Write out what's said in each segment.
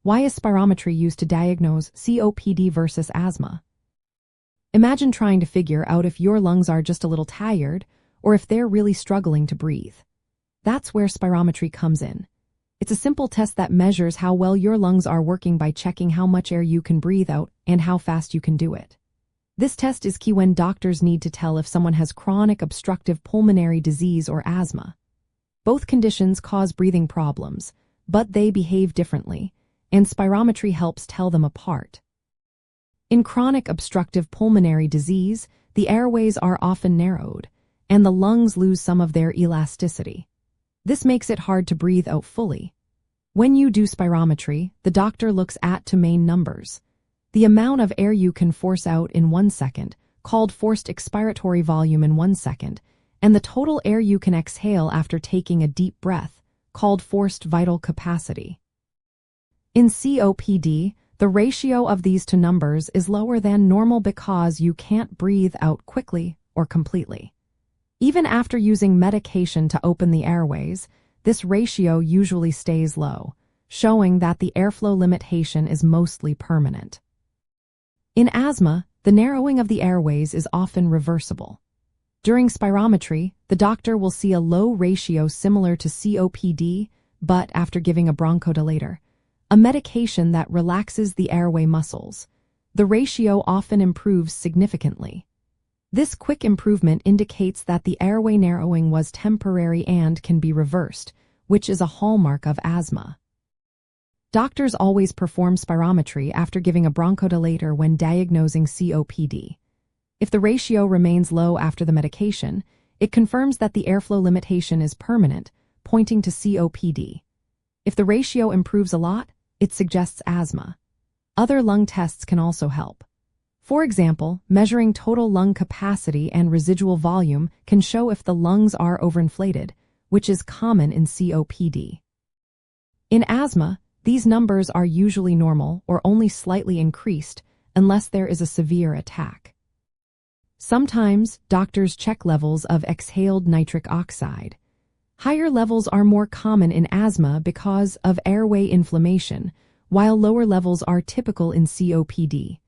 Why is spirometry used to diagnose COPD versus asthma? Imagine trying to figure out if your lungs are just a little tired or if they're really struggling to breathe. That's where spirometry comes in. It's a simple test that measures how well your lungs are working by checking how much air you can breathe out and how fast you can do it. This test is key when doctors need to tell if someone has chronic obstructive pulmonary disease or asthma. Both conditions cause breathing problems, but they behave differently, and spirometry helps tell them apart. In chronic obstructive pulmonary disease, the airways are often narrowed, and the lungs lose some of their elasticity. This makes it hard to breathe out fully. When you do spirometry, the doctor looks at two main numbers: the amount of air you can force out in 1 second, called forced expiratory volume in 1 second, and the total air you can exhale after taking a deep breath, called forced vital capacity. In COPD, the ratio of these two numbers is lower than normal because you can't breathe out quickly or completely. Even after using medication to open the airways, this ratio usually stays low, showing that the airflow limitation is mostly permanent. In asthma, the narrowing of the airways is often reversible. During spirometry, the doctor will see a low ratio similar to COPD, but after giving a bronchodilator, a medication that relaxes the airway muscles, the ratio often improves significantly. This quick improvement indicates that the airway narrowing was temporary and can be reversed, which is a hallmark of asthma. Doctors always perform spirometry after giving a bronchodilator when diagnosing COPD. If the ratio remains low after the medication, it confirms that the airflow limitation is permanent, pointing to COPD. If the ratio improves a lot, it suggests asthma. Other lung tests can also help. For example, measuring total lung capacity and residual volume can show if the lungs are overinflated, which is common in COPD. In asthma, these numbers are usually normal or only slightly increased unless there is a severe attack. Sometimes, doctors check levels of exhaled nitric oxide. Higher levels are more common in asthma because of airway inflammation, while lower levels are typical in COPD.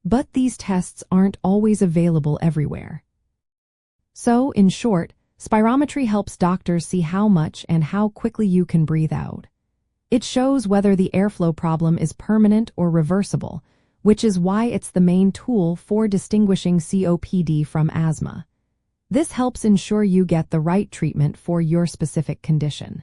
But these tests aren't always available everywhere. So, in short, spirometry helps doctors see how much and how quickly you can breathe out. It shows whether the airflow problem is permanent or reversible, which is why it's the main tool for distinguishing COPD from asthma. This helps ensure you get the right treatment for your specific condition.